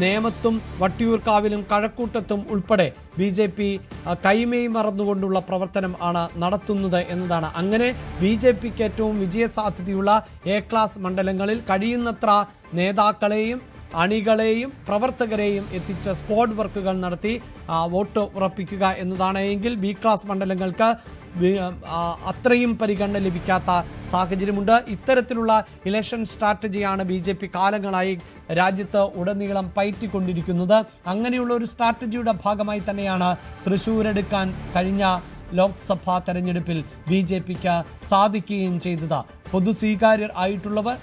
നേമത്തും വട്ടിയൂർക്കാവിലും കഴക്കൂട്ടത്തും ഉൾപ്പെടെ BJP കൈമേയ് മറന്നുകൊണ്ടുള്ള പ്രവർത്തനം ആണ് നടത്തുന്നത് എന്നതാണ്. അങ്ങനെ BJPക്ക് ഏറ്റവും വിജയസാധ്യതയുള്ള A ക്ലാസ് മണ്ഡലങ്ങളിൽ കഴിയുന്നത്ര നേതാക്കളെയും അണികളെയും പ്രവർത്തകരെയും എത്തിച്ച് സ്ക്വാഡ് വർക്കുകൾ നടത്തി വോട്ട് ഉറപ്പിക്കുക എന്നതാണ്. എങ്കിൽ B ക്ലാസ് മണ്ഡലങ്ങൾക്ക് അത്രയും പരിഗണന ലഭിക്കാത്ത സാഹചര്യമുണ്ട്. ഇത്തരത്തിലുള്ള ഇലക്ഷൻ സ്ട്രാറ്റജിയാണ് BJP കാലങ്ങളായി രാജ്യത്ത് ഉടനീളം പയറ്റിക്കൊണ്ടിരിക്കുന്നത്. അങ്ങനെയുള്ള ഒരു സ്ട്രാറ്റജിയുടെ ഭാഗമായി തന്നെയാണ് തൃശ്ശൂരെടുക്കാൻ കഴിഞ്ഞ ലോക്സഭാ തെരഞ്ഞെടുപ്പിൽ BJPക്ക് സാധിക്കുകയും ചെയ്തത്. പൊതുസ്വീകാര്യർ ആയിട്ടുള്ളവർ,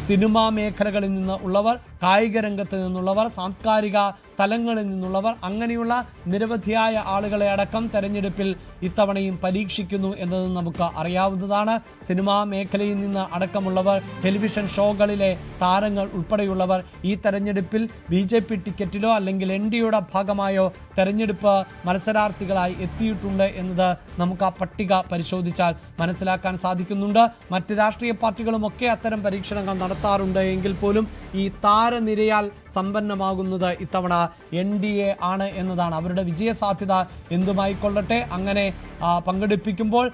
സിനിമാ മേഖലകളിൽ നിന്ന് ഉള്ളവർ, കായിക രംഗത്ത് നിന്നുള്ളവർ, സാംസ്കാരിക തലങ്ങളിൽ നിന്നുള്ളവർ, അങ്ങനെയുള്ള നിരവധിയായ ആളുകളെ അടക്കം തെരഞ്ഞെടുപ്പിൽ ഇത്തവണയും പരീക്ഷിക്കുന്നു എന്നത് നമുക്ക് അറിയാവുന്നതാണ്. സിനിമാ മേഖലയിൽ നിന്ന് അടക്കമുള്ളവർ, ടെലിവിഷൻ ഷോകളിലെ താരങ്ങൾ ഉൾപ്പെടെയുള്ളവർ ഈ തെരഞ്ഞെടുപ്പിൽ BJP ടിക്കറ്റിലോ അല്ലെങ്കിൽ NDയുടെ ഭാഗമായോ തെരഞ്ഞെടുപ്പ് മത്സരാർത്ഥികളായി എത്തിയിട്ടുണ്ട് എന്നത് നമുക്ക് ആ പട്ടിക പരിശോധിച്ചാൽ മനസ്സിലാക്കാൻ സാധിക്കുന്നുണ്ട്. മറ്റ് രാഷ്ട്രീയ പാർട്ടികളുമൊക്കെ അത്തരം പരീക്ഷണങ്ങൾ നടത്താറുണ്ട് എങ്കിൽ പോലും ഈ താരനിരയാൽ സമ്പന്നമാകുന്നത് ഇത്തവണ NDA ആണ് എന്നതാണ്. അവരുടെ വിജയസാധ്യത എന്തുമായിക്കൊള്ളട്ടെ, അങ്ങനെ പങ്കെടുപ്പിക്കുമ്പോൾ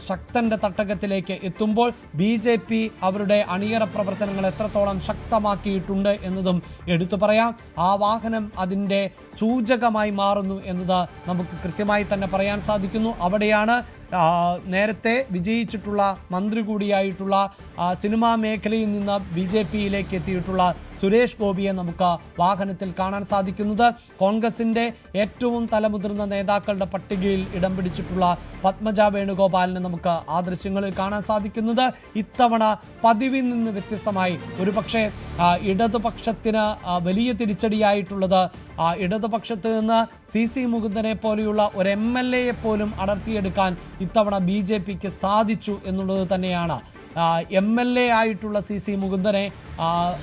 ശക്തന്റെ തട്ടകത്തിലേക്ക് എത്തുമ്പോൾ BJP അവരുടെ അണിയറ പ്രവർത്തനങ്ങൾ എത്രത്തോളം ശക്തമാക്കിയിട്ടുണ്ട് എന്നതും എടുത്തു പറയാം. ആ വാഹനം അതിൻ്റെ സൂചകമായി മാറുന്നു എന്നത് നമുക്ക് കൃത്യമായി തന്നെ പറയാൻ സാധിക്കുന്നു. അവിടെയാണ് നേരത്തെ വിജയിച്ചിട്ടുള്ള മന്ത്രി കൂടിയായിട്ടുള്ള സിനിമാ മേഖലയിൽ നിന്ന് BJPയിലേക്ക് എത്തിയിട്ടുള്ള സുരേഷ് ഗോപിയെ നമുക്ക് വാഹനത്തിൽ കാണാൻ സാധിക്കുന്നത്. കോൺഗ്രസിൻ്റെ ഏറ്റവും തലമുതിർന്ന നേതാക്കളുടെ പട്ടികയിൽ ഇടം പിടിച്ചിട്ടുള്ള പത്മജ വേണുഗോപാലിനെ നമുക്ക് ആ ദൃശ്യങ്ങളിൽ കാണാൻ സാധിക്കുന്നത്. ഇത്തവണ പതിവിൽ നിന്ന് വ്യത്യസ്തമായി ഒരുപക്ഷെ ഇടതുപക്ഷത്തിന് വലിയ തിരിച്ചടിയായിട്ടുള്ളത് ഇടതുപക്ഷത്ത് നിന്ന് CC മുകുന്ദനെ പോലെയുള്ള ഒരു MLA പോലും അടർത്തിയെടുക്കാൻ ഇത്തവണ BJPക്ക് സാധിച്ചു എന്നുള്ളത് തന്നെയാണ്. MLA ആയിട്ടുള്ള CC മുകുന്ദനെ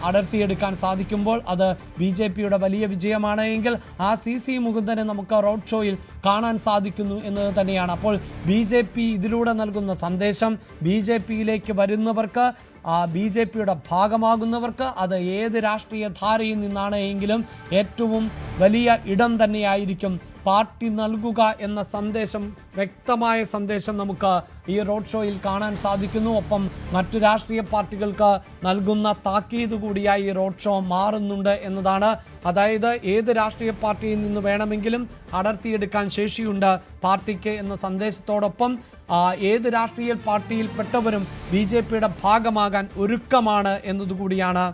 അടർത്തിയെടുക്കാൻ സാധിക്കുമ്പോൾ അത് BJPയുടെ വലിയ വിജയമാണ്. എങ്കിൽ ആ CC മുകുന്ദനെ നമുക്ക് റോഡ് ഷോയിൽ കാണാൻ സാധിക്കുന്നു എന്നത് തന്നെയാണ്. അപ്പോൾ BJP ഇതിലൂടെ നൽകുന്ന സന്ദേശം, BJPയിലേക്ക് വരുന്നവർക്ക്, BJPയുടെ ഭാഗമാകുന്നവർക്ക്, അത് ഏത് രാഷ്ട്രീയ ധാരയിൽ നിന്നാണ് എങ്കിലും ഏറ്റവും വലിയ ഇടം തന്നെയായിരിക്കും പാർട്ടി നൽകുക എന്ന സന്ദേശം, വ്യക്തമായ സന്ദേശം നമുക്ക് ഈ റോഡ് ഷോയിൽ കാണാൻ സാധിക്കുന്നു. ഒപ്പം മറ്റു രാഷ്ട്രീയ പാർട്ടികൾക്ക് നൽകുന്ന താക്കീത് കൂടിയായി ഈ റോഡ് ഷോ മാറുന്നുണ്ട് എന്നതാണ്. അതായത് ഏത് രാഷ്ട്രീയ പാർട്ടിയിൽ നിന്ന് വേണമെങ്കിലും അടർത്തിയെടുക്കാൻ ശേഷിയുണ്ട് പാർട്ടിക്ക് എന്ന സന്ദേശത്തോടൊപ്പം ഏത് രാഷ്ട്രീയ പാർട്ടിയിൽപ്പെട്ടവരും BJPയുടെ ഭാഗമാകാൻ ഒരുക്കമാണ് എന്നതുകൂടിയാണ്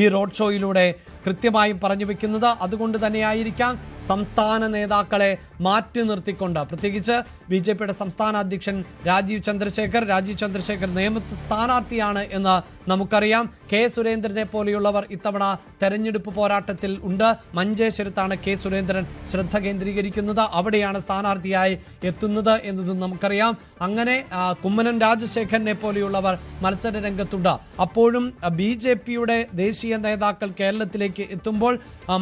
ഈ റോഡ് ഷോയിലൂടെ കൃത്യമായും പറഞ്ഞു വെക്കുന്നത്. അതുകൊണ്ട് തന്നെയായിരിക്കാം സംസ്ഥാന നേതാക്കളെ മാറ്റി നിർത്തിക്കൊണ്ട്, പ്രത്യേകിച്ച് BJPയുടെ സംസ്ഥാന അധ്യക്ഷൻ രാജീവ് ചന്ദ്രശേഖർ നേമത്ത് സ്ഥാനാർത്ഥിയാണ് എന്ന് നമുക്കറിയാം. K സുരേന്ദ്രനെ പോലെയുള്ളവർ ഇത്തവണ തെരഞ്ഞെടുപ്പ് പോരാട്ടത്തിൽ ഉണ്ട്. മഞ്ചേശ്വരത്താണ് K സുരേന്ദ്രൻ ശ്രദ്ധ കേന്ദ്രീകരിക്കുന്നത്, അവിടെയാണ് സ്ഥാനാർത്ഥിയായി എത്തുന്നത് എന്നതും നമുക്കറിയാം. അങ്ങനെ കുമ്മനം രാജശേഖരനെ പോലെയുള്ളവർ മത്സര രംഗത്തുണ്ട്. അപ്പോഴും BJPയുടെ ദേശീയ നേതാക്കൾ കേരളത്തിലേക്ക് എത്തുമ്പോൾ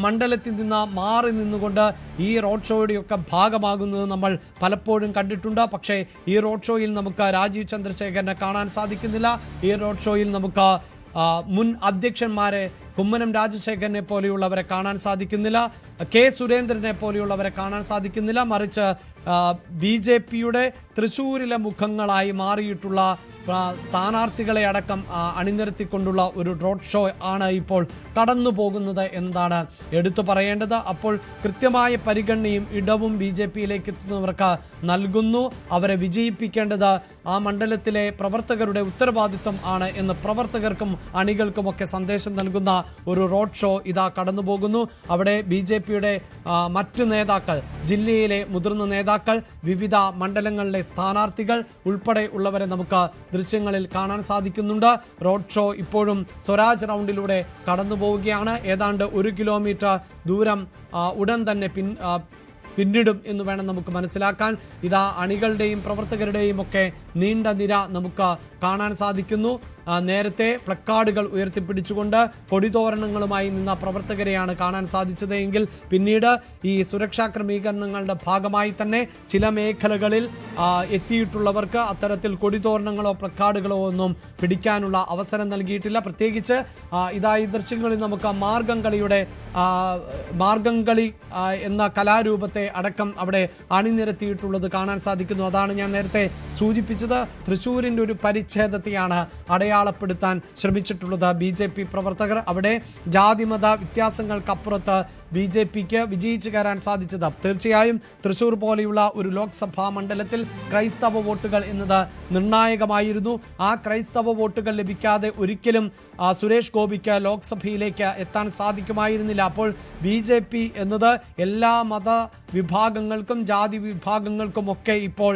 മണ്ഡലത്തിൽ നിന്ന് മാറി നിന്നുകൊണ്ട് ഈ റോഡ് ഷോയുടെയൊക്കെ ഭാഗമാകുന്നത് നമ്മൾ പലപ്പോഴും കണ്ടിട്ടുണ്ട്. പക്ഷേ ഈ റോഡ് ഷോയിൽ നമുക്ക് രാജീവ് ചന്ദ്രശേഖരനെ കാണാൻ സാധിക്കുന്നില്ല. ഈ റോഡ് ഷോയിൽ നമുക്ക് മുൻ അധ്യക്ഷന്മാരെ കുമ്മനം രാജശേഖരനെ പോലെയുള്ളവരെ കാണാൻ സാധിക്കുന്നില്ല, K സുരേന്ദ്രനെ പോലെയുള്ളവരെ കാണാൻ സാധിക്കുന്നില്ല. മറിച്ച് BJPയുടെ തൃശ്ശൂരിലെ മുഖങ്ങളായി മാറിയിട്ടുള്ള സ്ഥാനാർത്ഥികളെ അടക്കം അണിനിരത്തിക്കൊണ്ടുള്ള ഒരു റോഡ് ഷോ ആണ് ഇപ്പോൾ കടന്നു പോകുന്നത് എന്നതാണ് എടുത്തു പറയേണ്ടത്. അപ്പോൾ കൃത്യമായ പരിഗണനയും ഇടവും BJPയിലേക്ക് എത്തുന്നവർക്ക് നൽകുന്നു. അവരെ വിജയിപ്പിക്കേണ്ടത് ആ മണ്ഡലത്തിലെ പ്രവർത്തകരുടെ ഉത്തരവാദിത്വം ആണ് എന്ന് പ്രവർത്തകർക്കും അണികൾക്കുമൊക്കെ സന്ദേശം നൽകുന്ന ഒരു റോഡ് ഷോ ഇതാ കടന്നു പോകുന്നു. അവിടെ BJPയുടെ മറ്റ് നേതാക്കൾ, ജില്ലയിലെ മുതിർന്ന നേതാക്കൾ, വിവിധ മണ്ഡലങ്ങളിലെ സ്ഥാനാർത്ഥികൾ ഉൾപ്പെടെ ഉള്ളവരെ നമുക്ക് ദൃശ്യങ്ങളിൽ കാണാൻ സാധിക്കുന്നുണ്ട്. റോഡ് ഷോ ഇപ്പോഴും സ്വരാജ് റൗണ്ടിലൂടെ കടന്നു പോവുകയാണ്. ഏതാണ്ട് 1 കിലോമീറ്റർ ദൂരം ഉടൻ തന്നെ പിന്നിടും എന്ന് വേണം നമുക്ക് മനസ്സിലാക്കാൻ. ഇതാ അണികളുടെയും പ്രവർത്തകരുടെയും ഒക്കെ നീണ്ട നിര നമുക്ക് കാണാൻ സാധിക്കുന്നു. നേരത്തെ പ്ലക്കാർഡുകൾ ഉയർത്തിപ്പിടിച്ചുകൊണ്ട് കൊടിതോരണങ്ങളുമായി നിന്ന പ്രവർത്തകരെയാണ് കാണാൻ സാധിച്ചത് എങ്കിൽ പിന്നീട് ഈ സുരക്ഷാ ക്രമീകരണങ്ങളുടെ ഭാഗമായി തന്നെ ചില മേഖലകളിൽ എത്തിയിട്ടുള്ളവർക്ക് അത്തരത്തിൽ കൊടിതോരണങ്ങളോ പ്ലക്കാർഡുകളോ ഒന്നും പിടിക്കാനുള്ള അവസരം നൽകിയിട്ടില്ല. പ്രത്യേകിച്ച് ഈ ദൃശ്യങ്ങളിൽ നമുക്ക് മാർഗംകളി എന്ന കലാരൂപത്തെ അടക്കം അവിടെ അണിനിരത്തിയിട്ടുള്ളത് കാണാൻ സാധിക്കുന്നു. അതാണ് ഞാൻ നേരത്തെ സൂചിപ്പിച്ചത്. തൃശ്ശൂരിൻ്റെ ഒരു പരിച്ഛേദത്തെയാണ് അടയാളപ്പെടുത്താൻ ശ്രമിച്ചിട്ടുള്ളത് BJP പ്രവർത്തകർ. അവിടെ ജാതിമത വ്യത്യാസങ്ങൾക്കപ്പുറത്ത് BJPക്ക് വിജയിച്ചു കയറാൻ സാധിച്ചത് തീർച്ചയായും തൃശ്ശൂർ പോലെയുള്ള ഒരു ലോക്സഭാ മണ്ഡലത്തിൽ ക്രൈസ്തവ വോട്ടുകൾ എന്നത് നിർണായകമായിരുന്നു. ആ ക്രൈസ്തവ വോട്ടുകൾ ലഭിക്കാതെ ഒരിക്കലും സുരേഷ് ഗോപിക്ക് ലോക്സഭയിലേക്ക് എത്താൻ സാധിക്കുമായിരുന്നില്ല. അപ്പോൾ BJP എന്നത് എല്ലാ മത വിഭാഗങ്ങൾക്കും ജാതി വിഭാഗങ്ങൾക്കുമൊക്കെ ഇപ്പോൾ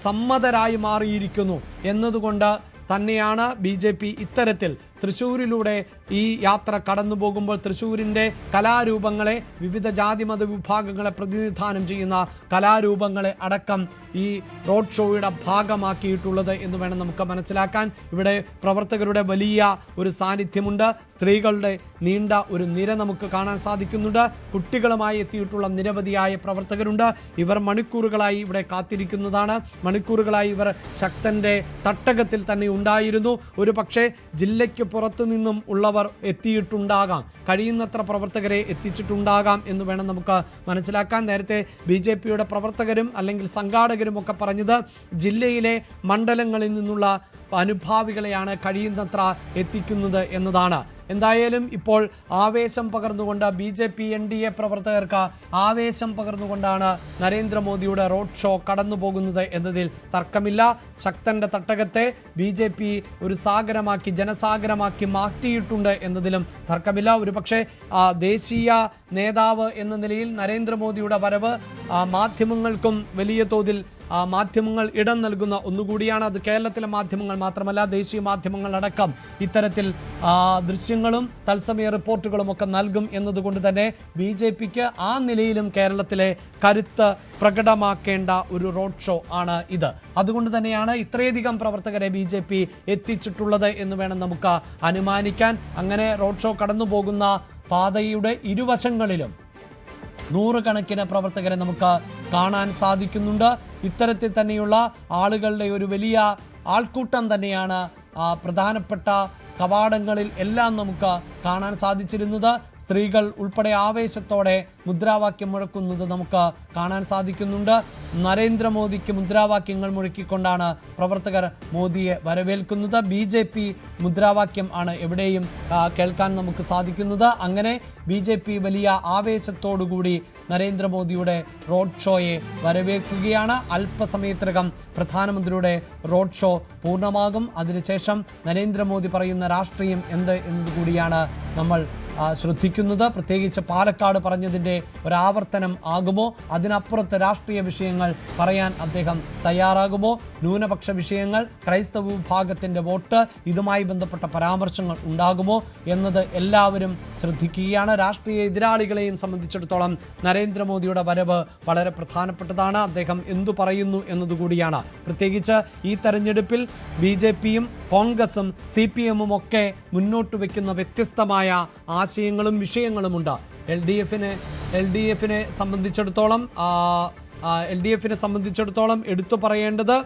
സമ്മതരായി മാറിയിരിക്കുന്നു എന്നതുകൊണ്ട് തന്നെയാണ് BJP ഇത്തരത്തിൽ തൃശ്ശൂരിലൂടെ ഈ യാത്ര കടന്നു പോകുമ്പോൾ തൃശ്ശൂരിൻ്റെ കലാരൂപങ്ങളെ, വിവിധ ജാതിമത വിഭാഗങ്ങളെ പ്രതിനിധാനം ചെയ്യുന്ന കലാരൂപങ്ങളെ അടക്കം ഈ റോഡ് ഷോയുടെ ഭാഗമാക്കിയിട്ടുള്ളത് എന്ന് വേണം നമുക്ക് മനസ്സിലാക്കാൻ. ഇവിടെ പ്രവർത്തകരുടെ വലിയ ഒരു സാന്നിധ്യമുണ്ട്. സ്ത്രീകളുടെ നീണ്ട ഒരു നിര നമുക്ക് കാണാൻ സാധിക്കുന്നുണ്ട്. കുട്ടികളുമായി എത്തിയിട്ടുള്ള നിരവധിയായ പ്രവർത്തകരുണ്ട്. ഇവർ മണിക്കൂറുകളായി ഇവിടെ കാത്തിരിക്കുന്നതാണ്. മണിക്കൂറുകളായി ഇവർ ശക്തൻ്റെ തട്ടകത്തിൽ തന്നെ ഉണ്ടായിരുന്നു. ഒരു പക്ഷേ ജില്ലയ്ക്ക് പുറത്തു നിന്നും ഉള്ളവർ എത്തിയിട്ടുണ്ടാകാം, കഴിയുന്നത്ര പ്രവർത്തകരെ എത്തിച്ചിട്ടുണ്ടാകാം എന്ന് വേണം നമുക്ക് മനസ്സിലാക്കാൻ. നേരത്തെ BJPയുടെ പ്രവർത്തകരും അല്ലെങ്കിൽ സംഘാടകരും ഒക്കെ പറഞ്ഞത് ജില്ലയിലെ മണ്ഡലങ്ങളിൽ നിന്നുള്ള അനുഭാവികളെയാണ് കഴിയുന്നത്ര എത്തിക്കുന്നത് എന്നതാണ്. എന്തായാലും ഇപ്പോൾ ആവേശം പകർന്നുകൊണ്ട് BJP NDA പ്രവർത്തകർക്ക് ആവേശം പകർന്നുകൊണ്ടാണ് നരേന്ദ്രമോദിയുടെ റോഡ് ഷോ കടന്നു പോകുന്നത് എന്നതിൽ തർക്കമില്ല. ശക്തൻ്റെ തട്ടകത്തെ BJP ഒരു സാഗരമാക്കി, ജനസാഗരമാക്കി മാറ്റിയിട്ടുണ്ട് എന്നതിലും തർക്കമില്ല. ഒരുപക്ഷെ ദേശീയ നേതാവ് എന്ന നിലയിൽ നരേന്ദ്രമോദിയുടെ വരവ് മാധ്യമങ്ങൾക്കും വലിയ തോതിൽ മാധ്യമങ്ങൾ ഇടം നൽകുന്ന ഒന്നുകൂടിയാണ്. അത് കേരളത്തിലെ മാധ്യമങ്ങൾ മാത്രമല്ല, ദേശീയ മാധ്യമങ്ങളടക്കം ഇത്തരത്തിൽ ദൃശ്യങ്ങളും തത്സമയ റിപ്പോർട്ടുകളും ഒക്കെ നൽകും എന്നതുകൊണ്ട് തന്നെ BJPക്ക് ആ നിലയിലും കേരളത്തിലെ കരുത്ത് പ്രകടമാക്കേണ്ട ഒരു റോഡ് ഷോ ആണ് ഇത്. അതുകൊണ്ട് തന്നെയാണ് ഇത്രയധികം പ്രവർത്തകരെ BJP എത്തിച്ചിട്ടുള്ളത് എന്ന് വേണം നമുക്ക് അനുമാനിക്കാൻ. അങ്ങനെ റോഡ് ഷോ കടന്നു പോകുന്ന പാതയുടെ ഇരുവശങ്ങളിലും നൂറുകണക്കിന് പ്രവർത്തകരെ നമുക്ക് കാണാൻ സാധിക്കുന്നുണ്ട്. ഇത്തരത്തിൽ തന്നെയുള്ള ആളുകളുടെ ഒരു വലിയ ആൾക്കൂട്ടം തന്നെയാണ് പ്രധാനപ്പെട്ട കവാടങ്ങളിൽ എല്ലാം നമുക്ക് കാണാൻ സാധിച്ചിരുന്നത്. സ്ത്രീകൾ ഉൾപ്പെടെ ആവേശത്തോടെ മുദ്രാവാക്യം മുഴക്കുന്നത് നമുക്ക് കാണാൻ സാധിക്കുന്നുണ്ട്. നരേന്ദ്രമോദിക്ക് മുദ്രാവാക്യങ്ങൾ മുഴക്കിക്കൊണ്ടാണ് പ്രവർത്തകർ മോദിയെ വരവേൽക്കുന്നത്. BJP മുദ്രാവാക്യം ആണ് എവിടെയും കേൾക്കാൻ നമുക്ക് സാധിക്കുന്നത്. അങ്ങനെ BJP വലിയ ആവേശത്തോടുകൂടി നരേന്ദ്രമോദിയുടെ റോഡ് ഷോയെ വരവേൽക്കുകയാണ്. അല്പസമയത്തിനകം പ്രധാനമന്ത്രിയുടെ റോഡ് ഷോ പൂർണ്ണമാകും. അതിനുശേഷം നരേന്ദ്രമോദി പറയുന്ന രാഷ്ട്രീയം എന്ത് എന്നതുകൂടിയാണ് നമ്മൾ ശ്രദ്ധിക്കുന്നത്. പ്രത്യേകിച്ച് പാലക്കാട് പറഞ്ഞതിൻ്റെ ഒരാവർത്തനം ആകുമോ? അതിനപ്പുറത്ത് രാഷ്ട്രീയ വിഷയങ്ങൾ പറയാൻ അദ്ദേഹം തയ്യാറാകുമോ? ന്യൂനപക്ഷ വിഷയങ്ങൾ, ക്രൈസ്തവ വിഭാഗത്തിൻ്റെ വോട്ട്, ഇതുമായി ബന്ധപ്പെട്ട പരാമർശങ്ങൾ ഉണ്ടാകുമോ എന്നത് എല്ലാവരും ശ്രദ്ധിക്കുകയാണ്. രാഷ്ട്രീയ എതിരാളികളെയും സംബന്ധിച്ചിടത്തോളം നരേന്ദ്രമോദിയുടെ വരവ് വളരെ പ്രധാനപ്പെട്ടതാണ്. അദ്ദേഹം എന്തു പറയുന്നു എന്നതുകൂടിയാണ്. പ്രത്യേകിച്ച് ഈ തെരഞ്ഞെടുപ്പിൽ BJPയും കോൺഗ്രസും CPMും ഒക്കെ മുന്നോട്ട് വയ്ക്കുന്ന വ്യത്യസ്തമായ ആശയങ്ങളും വിഷയങ്ങളുമുണ്ട്. എൽ ഡി എഫിനെ സംബന്ധിച്ചിടത്തോളം എടുത്തു പറയേണ്ടത്